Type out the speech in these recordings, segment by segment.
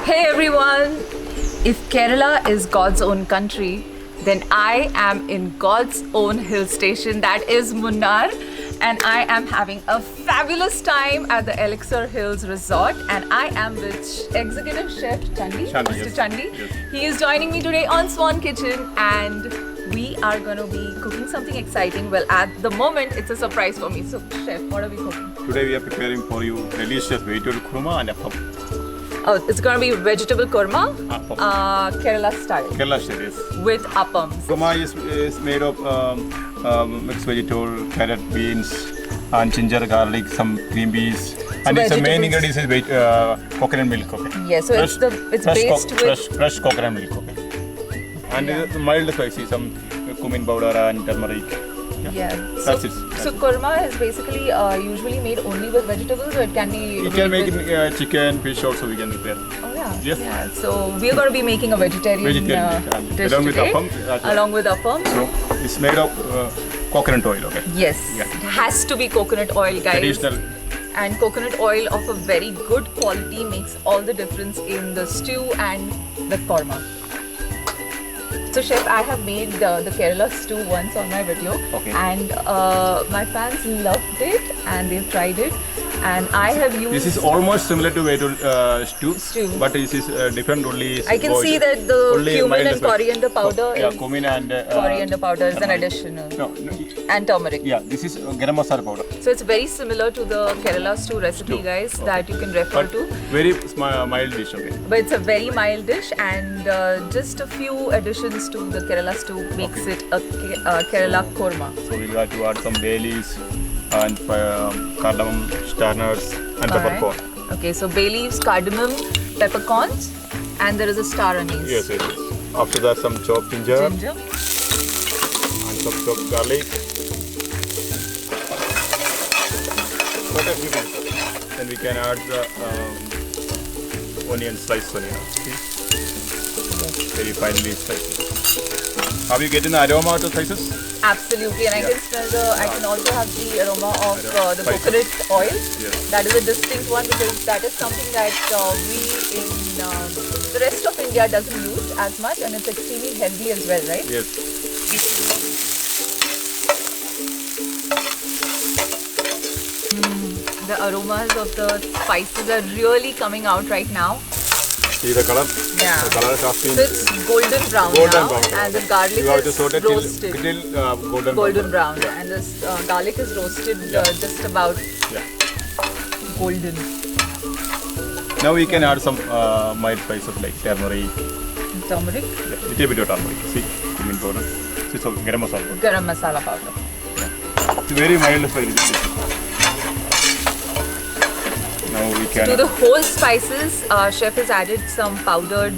Hey everyone! If Kerala is God's own country, then I am in God's own hill station, that is Munnar, and I am having a fabulous time at the Elixir Hills Resort, and I am with Executive Chef Chandi, Mr. Yes. Chandi. Yes. He is joining me today on Swan Kitchen, and we are going to be cooking something exciting. Well, at the moment, it's a surprise for me. So, Chef, what are we cooking? Today we are preparing for you delicious vegetable kurma and appam. Oh, it's going to be vegetable korma, Appam. Kerala style, Kerala style, yes. with appams. Kurma is made of mixed vegetable, carrot, beans, and ginger, garlic, some green peas. And its main ingredient is coconut milk. Okay. Yeah, so it's based with fresh coconut milk. Okay. And mild spicy, some cumin powder and turmeric. Yeah. That's it. So korma is basically usually made only with vegetables, or it can be. You can make it chicken, fish also. We can prepare. Oh yeah. Yes. Yeah. So we are going to be making a vegetarian dish along with today, appam. along with appam. So it's made of coconut oil. Okay. Yes. Yeah. It has to be coconut oil, guys. Traditional. And coconut oil of a very good quality makes all the difference in the stew and the korma. So Chef, I have made the Kerala stew once on my video, Okay. and my fans loved it and they've tried it, and I have used... This is almost similar to vegetable stew, Stew. but this is different only. I can see that the cumin and coriander powder Yeah, is... cumin and Coriander powder is an turmeric. additional. No, And turmeric. yeah, this is Garam Masala powder. So it's very similar to the Kerala stew recipe, Stew. guys, Okay. that you can refer But to. very mild dish. Okay. But it's a very mild dish, and just a few additions to the Kerala stew makes Okay. it a Kerala Kurma. So we got to add some bay leaves and cardamom, star nuts, and peppercorn. Okay, so bay leaves, cardamom, peppercorns, and there is a star anise. Yes, yes, yes. After that, some chopped ginger Ginger. and some chopped garlic. What a few minutes. Then we can add the onion, sliced onion. See? Very finely sliced. Are we getting the aroma of the spices? Absolutely, and I can smell I can also have the aroma of the Spices. coconut oil. Yes. That is a distinct one, because that is something that we in the rest of India doesn't use as much, and it's extremely healthy as well, right? Yes. The aromas of the spices are really coming out right now. See the color? Yeah. The color has been So it's golden brown golden now, brown. and the garlic You have to is saute roasted. till Golden brown, and this garlic is roasted just about Yeah. golden. Now we can add some mild spices like turmeric. Turmeric, Yeah, little bit of turmeric. See, cumin powder. See, so garam masala powder. garam masala powder. It's very mild spicy. Now we can. To the whole spices, Chef has added some powdered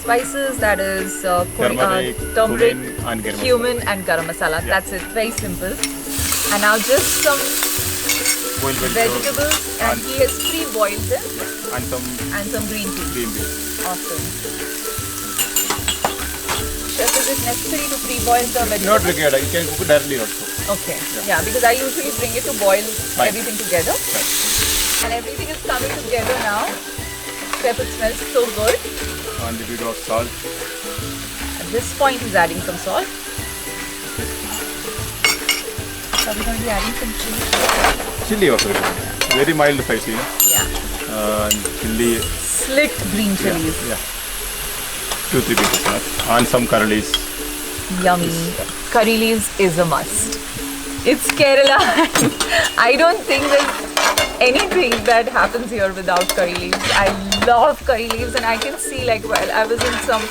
spices, that is Turmeric, turmeric, cumin and garam cumin and garam masala. Yeah. That's it, very simple. And now just some boiled vegetables, and he has pre-boiled them, Yeah. and some green tea. Green beans. Awesome. Chef, is it necessary to pre-boil the vegetables? Not required. You can cook it directly also. Okay. Yeah, because I usually bring it to boil Fine. everything together. Right. And everything is coming together now. Chef, it smells so good. And a bit of salt. At this point, he's adding some salt. So we're going to be adding some chili. Chili also. Very mild spicy. Yeah. And chili. Slit green chilies. Yeah. 2-3 pieces. And some curry leaves. Yummy. Curry leaves is a must. It's Kerala. I don't think there's anything that happens here without curry leaves. I love curry leaves, and I can see, like, while I was in some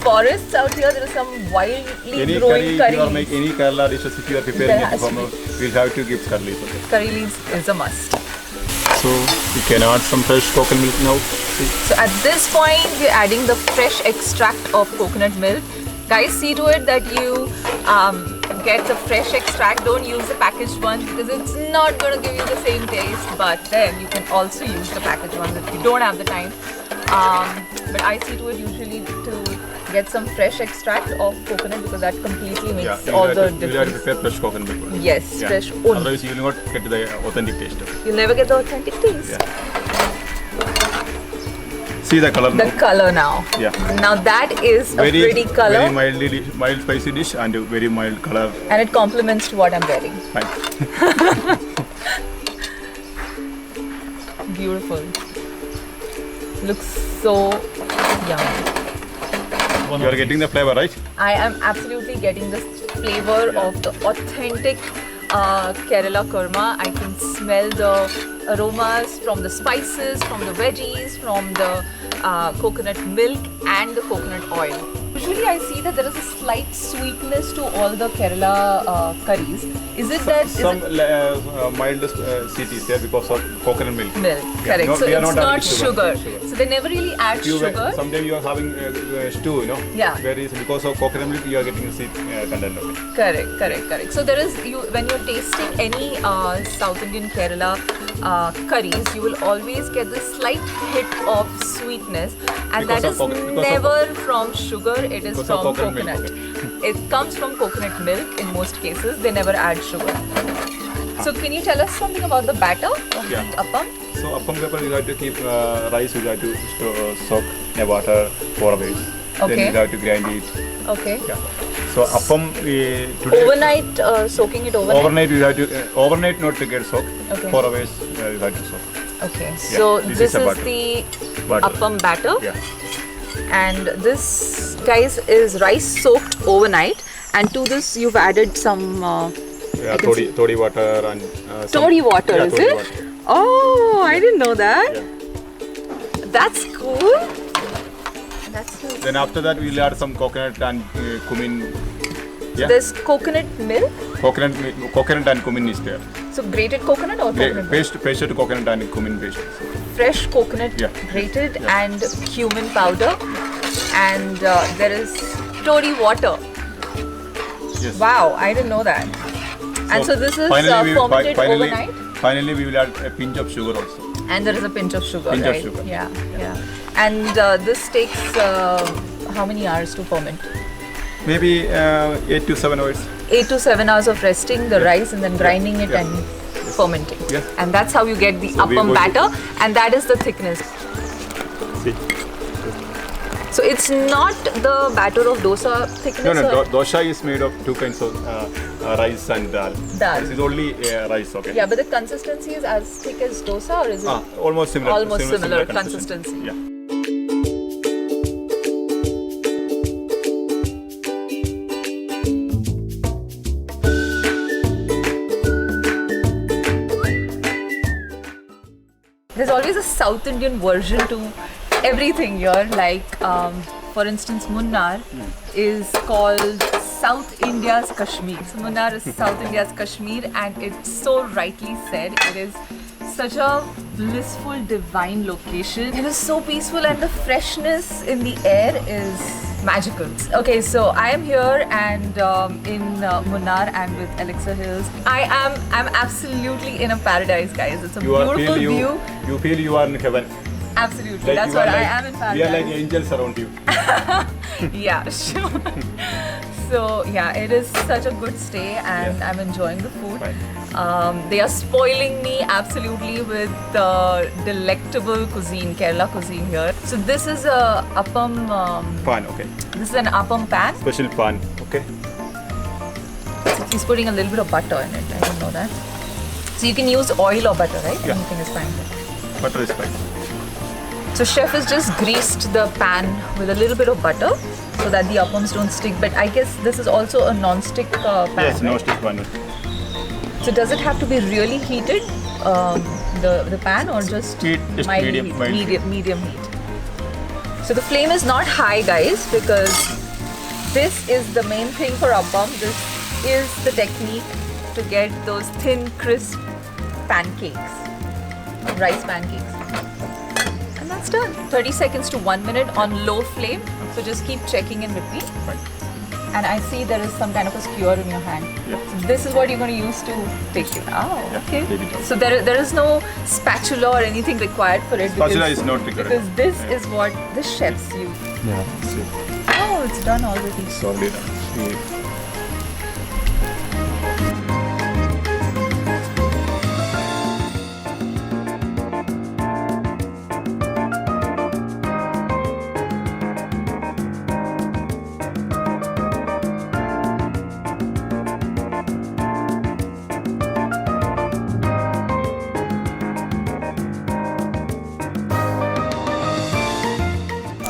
forests out here, there are some wildly Any growing curry curry, if you are leaves. making any Kerala dishes, if you are preparing There it has to from we'll have to give curry leaves. Okay. Curry leaves is a must. So we can add some fresh coconut milk now. See. So at this point, we're adding the fresh extract of coconut milk. Guys, see to it that you get the fresh extract. Don't use the packaged one, because it's not going to give you the same taste. But then you can also use the packaged ones if you don't have the time. But I see to it usually to get some fresh extract of coconut, because that completely makes all the difference. You have to prepare fresh coconut milk. Yes, Yeah. fresh only. Otherwise, you will not get the authentic taste. You'll never get the authentic taste. Yeah. See the color The now. color now. Yeah. Now that is a pretty color. Very mild spicy dish and very mild color. And it complements to what I'm wearing. Fine. Beautiful. Looks so yummy. You are getting the flavor, right? I am absolutely getting the flavor of the authentic Kerala Kurma. I can smell the aromas from the spices, from the veggies, from the coconut milk and the coconut oil. Usually I see that there is a slight sweetness to all the Kerala curries. Is it that? Some mild sweet is there because of coconut milk. Milk, Yeah, correct. no, So we are it's not not adding sugar. sugar. So they never really add sugar. Someday you are having stew, you know. Yeah. Where is because of coconut milk you are getting sweet content of it. Correct. So there is when you're tasting any South Indian Kerala curries, you will always get this slight hit of sweetness, and Because that of is because never from sugar. It is Because of from coconut coconut. milk, It comes from coconut milk in most cases. They never add sugar. So can you tell us something about the batter of Yeah. the appam? So appam paper you have to keep rice, you have to soak in water 4 hours. Then Okay. you have to grind it. Okay. Yeah. So appam today Overnight, soaking it overnight. overnight you have to overnight not to get soaked. Okay. 4 hours you have to soak. Okay. Yeah, So this this is a is batter. the Batter. appam batter. Yeah. And this, guys, is rice soaked overnight, and to this you've added some Yeah, toddy water and toddy water, yeah, is toddy it? water. Oh, I didn't know that. Yeah. That's cool. That's nice. Then after that we'll add some coconut and cumin. Yeah. There's coconut milk. Coconut and cumin is there. So grated coconut or coconut milk? Pasted coconut and cumin paste. Fresh coconut Yeah. grated Yeah. and cumin powder, and there is toddy water. Yes. Wow, I didn't know that. And so this is fermented overnight. Finally, we will add a pinch of sugar also. And there is a pinch of sugar, Pinch of right? sugar. Yeah. And this takes how many hours to ferment? Maybe 8 to 7 hours. 8 to 7 hours of resting the rice and then grinding it Yeah. and fermenting. Yes. And that's how you get the So we appam go to- batter, and that is the thickness. See. So it's not the batter of dosa thickness? No. or- Dosha is made of 2 kinds of rice and dal. Dal. This is only rice, okay? Yeah, but the consistency is as thick as dosa, or is it Almost similar. almost similar consistency? Yeah. There's always a South Indian version to everything here. Like, for instance, Munnar is called South India's Kashmir. So Munnar is South India's Kashmir, and it's so rightly said. It is such a blissful, divine location. It is so peaceful, and the freshness in the air is magical. Okay, so I am here and in Munnar and with Alexa Hills. I'm absolutely in a paradise, guys. It's a beautiful view. You feel you are in heaven. Absolutely, Like that's you are what I like- am in We are like paradise. angels around you. Yeah, sure. So yeah, it is such a good stay, and Yeah. I'm enjoying the food. Right. They are spoiling me absolutely with the delectable cuisine, Kerala cuisine here. So this is a appam. Pan, okay. This is an appam pan. Special pan, okay. He's putting a little bit of butter in it. I didn't know that. So you can use oil or butter, right? Yeah. Anything is fine. Butter is fine. So chef has just greased the pan with a little bit of butter so that the appams don't stick. But I guess this is also a non-stick pan. Yes, right? no stick pan. So does it have to be really heated, the pan, or just Just mild medium, heat? mild. Medium heat. So the flame is not high, guys, because this is the main thing for appam. This is the technique to get those thin, crisp pancakes, rice pancakes. And that's done. 30 seconds to 1 minute on low flame. So just keep checking in between. Fine. And I see there is some kind of a skewer in your hand. Yeah. So this is what you're going to use to take it. Oh, Yeah, okay. take it out. So there is no spatula or anything required for it. Spatula because- is not required. Because this Yeah. is what the chefs use. Yeah. See. Oh, it's done already. It's already done. See.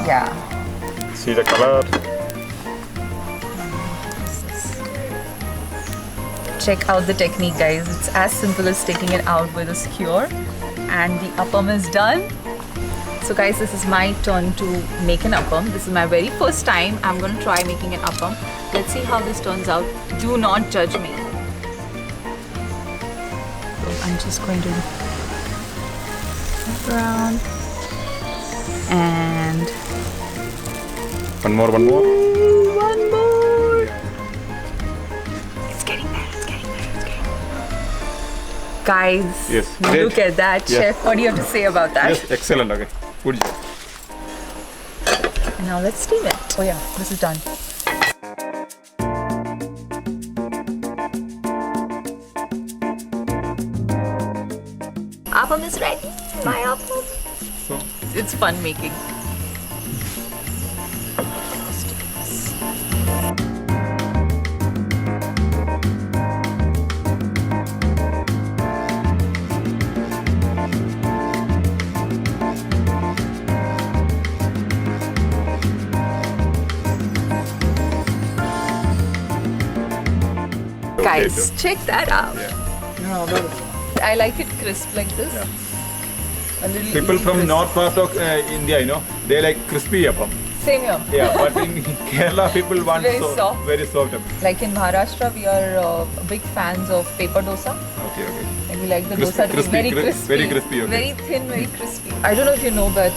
Yeah. See the color. Check out the technique, guys. It's as simple as taking it out with a skewer, and the appam is done. So guys, this is my turn to make an appam. This is my very first time. I'm going to try making an appam. Let's see how this turns out. Do not judge me. I'm just going to wrap around and One more. one more. It's getting there. Guys, Yes, look great. at that, Yeah. Chef. What do you have to say about that? Yes, excellent. Okay, good job. Now let's steam it. Oh yeah, this is done. Appam is ready. My appam. So, It's fun making. Guys, check that out. I like it crisp like this. A little people from crisp. north part of India, they like crispy appam. Same here. Yeah, but in Kerala, people want Very soft. very soft appam. Like in Maharashtra, we are big fans of paper dosa. Okay. And we like the Crispy, dosa to be crispy, very crisp- crispy. very crispy, okay. Very thin, very crispy. I don't know if you know, but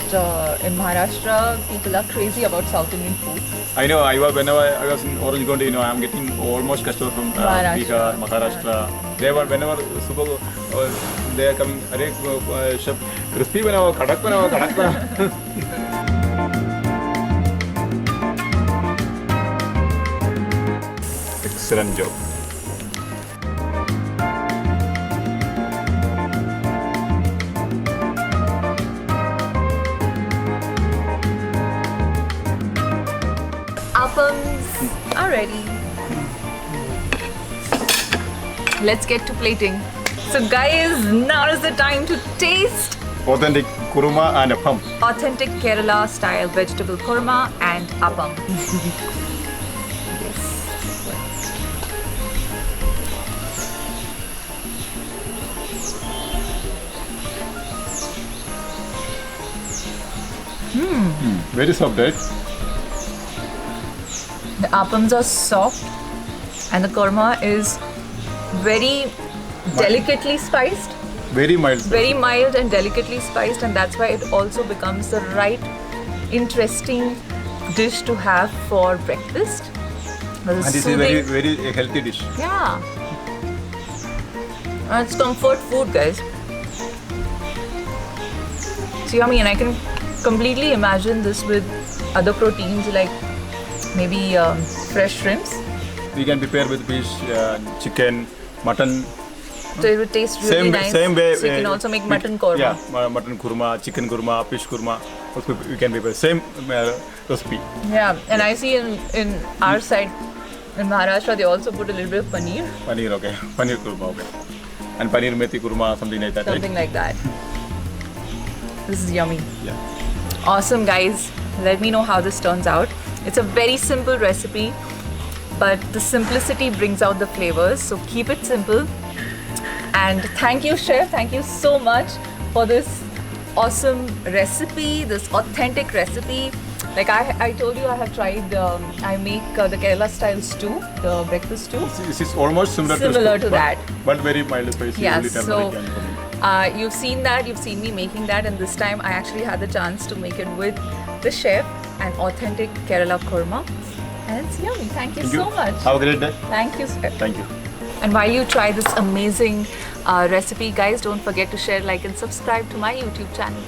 in Maharashtra, people are crazy about South Indian food. I know. Whenever I was in Orange County, I'm getting almost customers from Maharashtra. Bihar, Maharashtra. They were whenever super, they are coming. Chef, crispy banao, kadak banao. Excellent job. Appams are ready. Let's get to plating. So guys, now is the time to taste Authentic kurma and appam. authentic Kerala style vegetable korma and appam. Yes. Very soft, right? The appams are soft and the korma is very delicately spiced, Very mild. very mild and delicately spiced, and that's why it also becomes the right interesting dish to have for breakfast. And this is very, very healthy dish. Yeah. And it's comfort food, guys. It's yummy, and I can completely imagine this with other proteins like maybe fresh shrimps. We can prepare with fish, chicken, mutton. So it would taste really nice. Same way. So you can also make mutton korma. Yeah, mutton kurma, chicken kurma, fish kurma. Also we can prepare same recipe. Yeah, and I see in our side, in Maharashtra, they also put a little bit of paneer. Paneer, okay. Paneer kurma, okay. And paneer methi kurma, something like that, Something like that. This is yummy. Yeah. Awesome, guys. Let me know how this turns out. It's a very simple recipe, but the simplicity brings out the flavors. So keep it simple. And thank you, Chef. Thank you so much for this awesome recipe, this authentic recipe. Like I told you, I have tried, I make the Kerala style stew, the breakfast stew. This is almost similar To that. But very mild spicy. Yeah, only so turmeric and cumin. you've seen that, you've seen me making that, and this time I actually had the chance to make it with the chef, an authentic Kerala Kurma. And it's yummy. Thank you so much. Have a great day. Thank you, Chef. Thank you. And while you try this amazing recipe, guys, don't forget to share, like, and subscribe to my YouTube channel.